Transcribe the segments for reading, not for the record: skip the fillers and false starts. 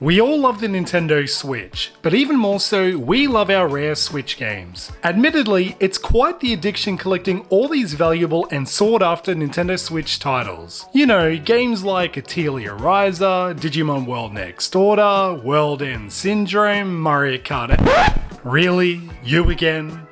We all love the Nintendo Switch, but even more so, we love our rare Switch games. Admittedly, it's quite the addiction collecting all these valuable and sought-after Nintendo Switch titles. You know, games like Atelier Ryza, Digimon World Next Order, World End Syndrome, Mario Kart. Really? You again?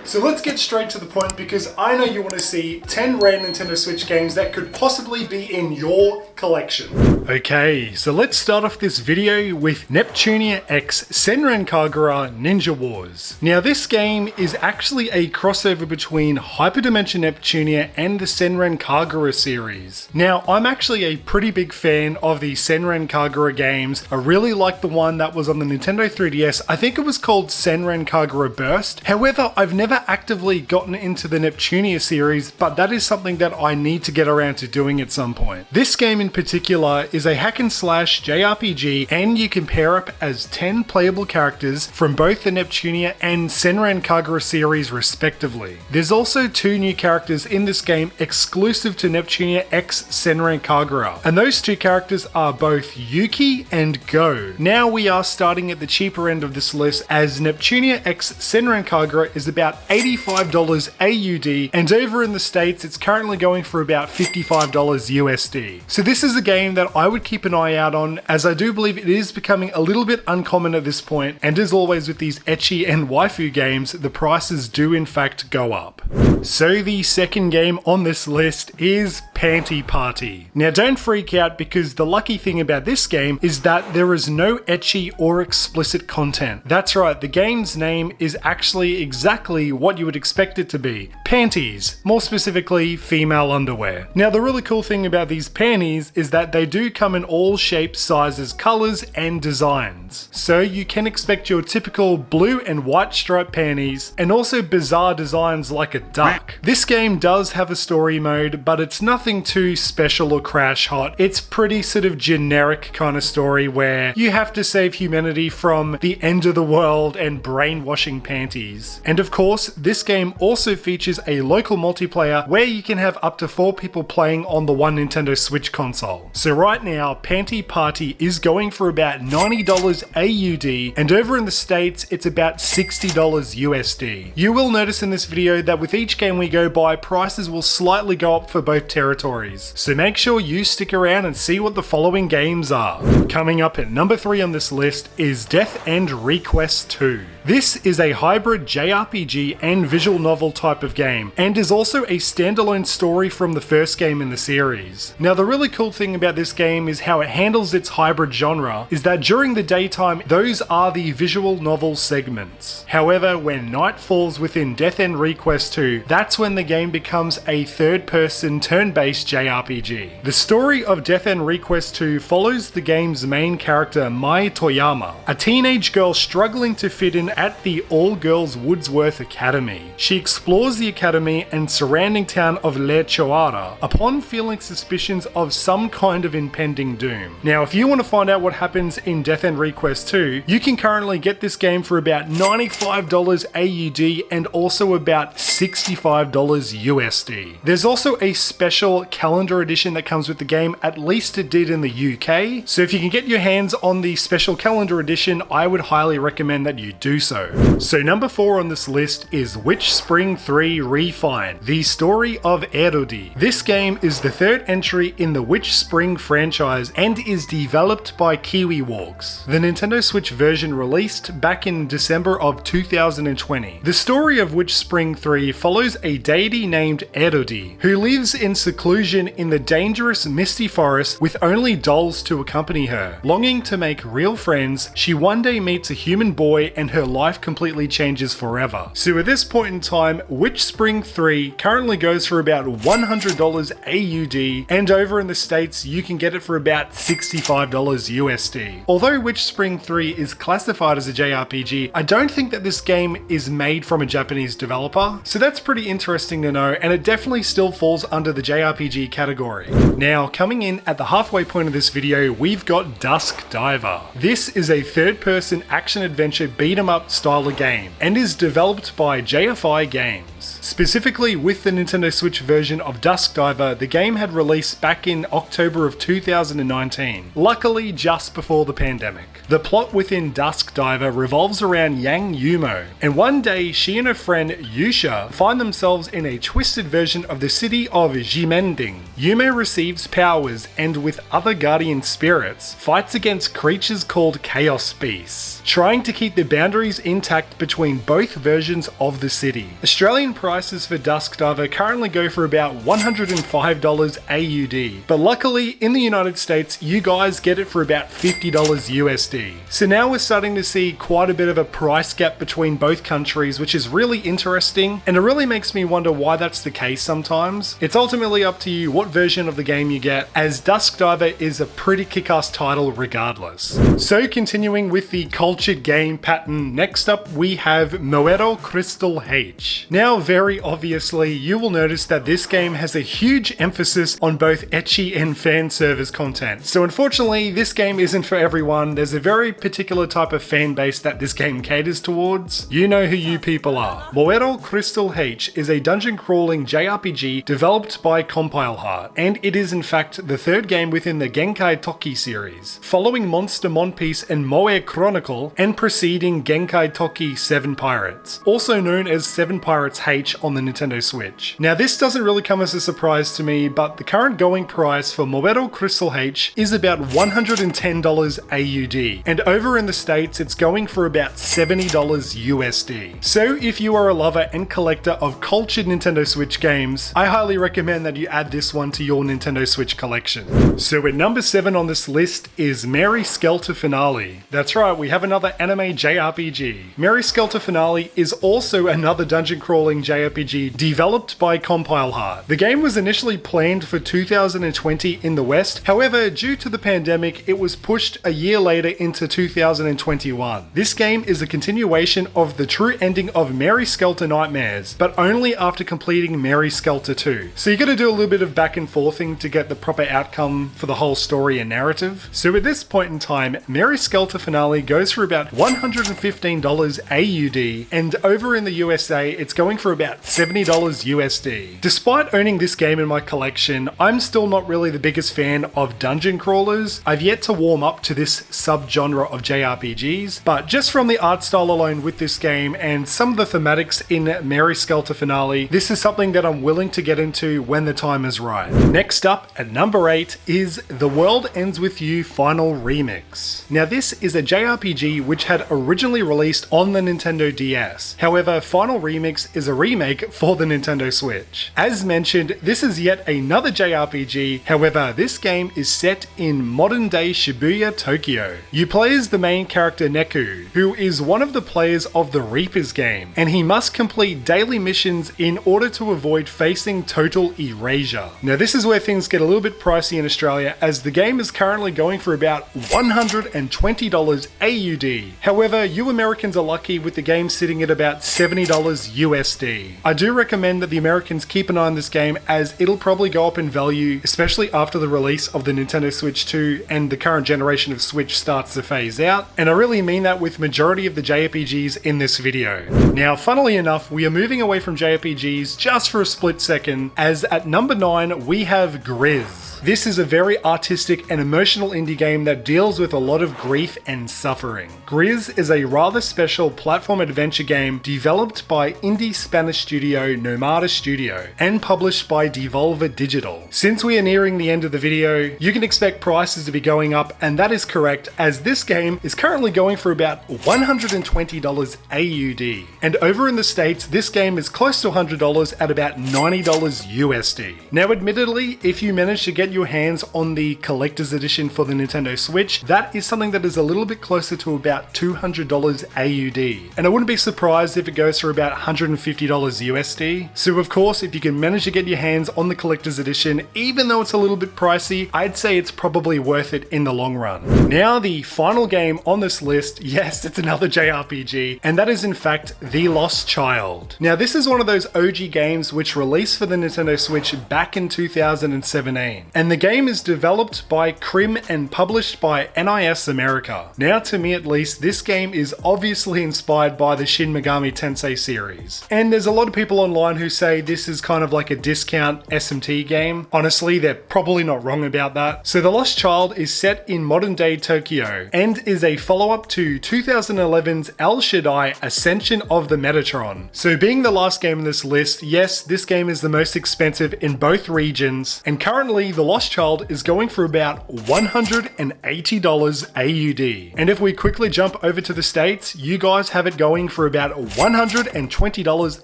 So let's get straight to the point because I know you want to see 10 rare Nintendo Switch games that could possibly be in your collection. Okay, so let's start off this video with Neptunia X Senran Kagura Ninja Wars. Now this game is actually a crossover between Hyperdimension Neptunia and the Senran Kagura series. Now I'm actually a pretty big fan of the Senran Kagura games. I really like the one that was on the Nintendo 3DS. I think it was called Senran Kagura Burst. However, I've never actively gotten into the Neptunia series, but that is something that I need to get around to doing at some point. This game in particular is a hack and slash JRPG, and you can pair up as 10 playable characters from both the Neptunia and Senran Kagura series respectively. There's also 2 new characters in this game exclusive to Neptunia X Senran Kagura, and those 2 characters are both Yuki and Go. Now we are starting at the cheaper end of this list, as Neptunia X Senran Kagura is about $85 AUD, and over in the States it's currently going for about $55 USD. So this is a game that I would keep an eye out on, as I do believe it is becoming a little bit uncommon at this point, and as always with these ecchi and waifu games, the prices do in fact go up. So the second game on this list is Pantsu Party. Now don't freak out, because the lucky thing about this game is that there is no ecchi or explicit content. That's right, the game's name is actually exactly what you would expect it to be. Panties, more specifically female underwear. Now the really cool thing about these panties is that they do come in all shapes, sizes, colors, and designs. So you can expect your typical blue and white striped panties, and also bizarre designs like a duck. This game does have a story mode, but it's nothing too special or crash hot. It's pretty sort of generic kind of story where you have to save humanity from the end of the world and brainwashing panties. And of course, this game also features a local multiplayer where you can have up to 4 people playing on the one Nintendo Switch console. So right now, Pantsu Party is going for about $90 AUD, and over in the States, it's about $60 USD. You will notice in this video that with each game we go by, prices will slightly go up for both territories. So make sure you stick around and see what the following games are. Coming up at number 3 on this list is Death End Request 2. This is a hybrid JRPG and visual novel type of game, and is also a standalone story from the first game in the series. Now the really cool thing about this game is how it handles its hybrid genre, is that during the daytime, those are the visual novel segments. However, when night falls within Death End Request 2, that's when the game becomes a third-person turn-based JRPG. The story of Death End Request 2 follows the game's main character, Mai Toyama, a teenage girl struggling to fit in at the all-girls Woodsworth Academy. She explores the academy and surrounding town of Lechoara upon feeling suspicions of some kind of impending doom. Now, if you want to find out what happens in Death End Request 2, you can currently get this game for about $95 AUD and also about $65 USD. There's also a special calendar edition that comes with the game, at least it did in the UK. So if you can get your hands on the special calendar edition, I would highly recommend that you do so. So number 4 on this list is Witch Spring 3 Refine, the story of Erodi. This game is the 3rd entry in the Witch Spring franchise and is developed by KiwiWalks. The Nintendo Switch version released back in December of 2020. The story of Witch Spring 3 follows a deity named Erodi, who lives in seclusion in the dangerous misty forest with only dolls to accompany her. Longing to make real friends, she one day meets a human boy and her life completely changes forever. So at this point in time, Witch Spring 3 currently goes for about $100 AUD, and over in the States you can get it for about $65 USD. Although Witch Spring 3 is classified as a JRPG, I don't think that this game is made from a Japanese developer, so that's pretty interesting to know, and it definitely still falls under the JRPG category. Now, coming in at the halfway point of this video, we've got Dusk Diver. This is a third-person action-adventure beat-em-up style of game, and is developed by JFI Games. games. Specifically with the Nintendo Switch version of Dusk Diver, the game had released back in October of 2019, luckily just before the pandemic. The plot within Dusk Diver revolves around Yang Yumo, and one day she and her friend Yusha find themselves in a twisted version of the city of Jimending. Yumo receives powers and with other guardian spirits, fights against creatures called Chaos Beasts, trying to keep the boundaries intact between both versions of the city. Australian prices for Dusk Diver currently go for about $105 AUD, but luckily in the United States you guys get it for about $50 USD. So now we're starting to see quite a bit of a price gap between both countries, which is really interesting, and it really makes me wonder why that's the case sometimes. It's ultimately up to you what version of the game you get, as Dusk Diver is a pretty kick-ass title regardless. So continuing with the cultured game pattern, next up we have Moero Crystal H. Now very obviously you will notice that this game has a huge emphasis on both ecchi and fan service content. So unfortunately this game isn't for everyone. There's a very particular type of fan base that this game caters towards. You know who you people are. Moero Crystal H is a dungeon crawling JRPG developed by Compile Heart, and it is in fact the third game within the Genkai Toki series, following Monster Monpiece and Moe Chronicle and preceding Genkai Toki 7 Pirates, also known as 7 Pirates H on the Nintendo Switch. Now this doesn't really come as a surprise to me, but the current going price for Moero Crystal H is about $110 AUD, and over in the States it's going for about $70 USD. So if you are a lover and collector of cultured Nintendo Switch games, I highly recommend that you add this one to your Nintendo Switch collection. So at number 7 on this list is Mary Skelter Finale. That's right, we have another anime JRPG. Mary Skelter Finale is also another dungeon crawling JRPG developed by Compile Heart. The game was initially planned for 2020 in the West, however due to the pandemic it was pushed a year later into 2021. This game is a continuation of the true ending of Mary Skelter Nightmares, but only after completing Mary Skelter 2. So you gotta do a little bit of back and forthing to get the proper outcome for the whole story and narrative. So at this point in time, Mary Skelter Finale goes for about $115 AUD, and over in the USA it's going for about $70 USD. Despite owning this game in my collection, I'm still not really the biggest fan of dungeon crawlers. I've yet to warm up to this subgenre of JRPGs, but just from the art style alone with this game and some of the thematics in Mary Skelter Finale, this is something that I'm willing to get into when the time is right. Next up at number 8 is The World Ends With You Final Remix. Now this is a JRPG which had originally released on the Nintendo DS. However, Final Remix is a remake for the Nintendo Switch. As mentioned, this is yet another JRPG, however this game is set in modern day Shibuya, Tokyo. You play as the main character Neku, who is one of the players of the Reaper's game, and he must complete daily missions in order to avoid facing total erasure. Now this is where things get a little bit pricey in Australia, as the game is currently going for about $120 AUD. However, you Americans are lucky with the game sitting at about $70 USD. I do recommend that the Americans keep an eye on this game, as it'll probably go up in value, especially after the release of the Nintendo Switch 2 and the current generation of Switch starts to phase out, and I really mean that with majority of the JRPGs in this video. Now funnily enough, we are moving away from JRPGs just for a split second, as at number 9 we have Grizz. This is a very artistic and emotional indie game that deals with a lot of grief and suffering. Grizz is a rather special platform adventure game developed by indie Spanish studio Nomada Studio and published by Devolver Digital. Since we are nearing the end of the video, you can expect prices to be going up, and that is correct, as this game is currently going for about $120 AUD. And over in the States, this game is close to $100 at about $90 USD. Now admittedly, if you manage to get your hands on the collector's edition for the Nintendo Switch, that is something that is a little bit closer to about $200 AUD. And I wouldn't be surprised if it goes for about $150 USD. So of course, if you can manage to get your hands on the collector's edition, even though it's a little bit pricey, I'd say it's probably worth it in the long run. Now the final game on this list, yes, it's another JRPG, and that is in fact The Lost Child. Now this is one of those OG games which released for the Nintendo Switch back in 2017. And the game is developed by Crim and published by NIS America. Now to me at least, this game is obviously inspired by the Shin Megami Tensei series. And there's a lot of people online who say this is kind of like a discount SMT game. Honestly, they're probably not wrong about that. So The Lost Child is set in modern day Tokyo and is a follow-up to 2011's El Shaddai Ascension of the Metatron. So being the last game in this list, yes, this game is the most expensive in both regions, and currently The Lost Child is going for about $180 AUD. And if we quickly jump over to the States, you guys have it going for about $120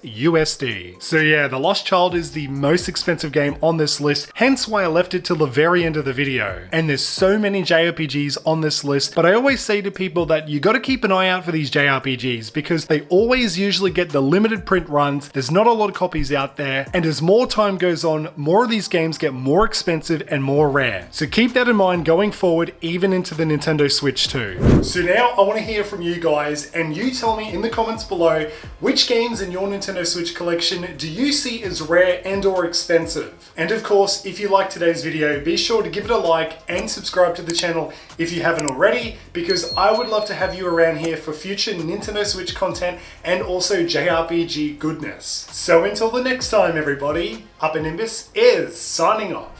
USD. So yeah, The Lost Child is the most expensive game on this list, hence why I left it till the very end of the video. And there's so many JRPGs on this list, but I always say to people that you gotta keep an eye out for these JRPGs because they always usually get the limited print runs, there's not a lot of copies out there, and as more time goes on, more of these games get more expensive and more rare. So keep that in mind going forward, even into the Nintendo Switch too. So now I want to hear from you guys, and you tell me in the comments below which games in your Nintendo Switch collection do you see as rare and or expensive. And of course, if you liked today's video, be sure to give it a like and subscribe to the channel if you haven't already, because I would love to have you around here for future Nintendo Switch content and also JRPG goodness. So until the next time everybody, Upper Nimbus is signing off.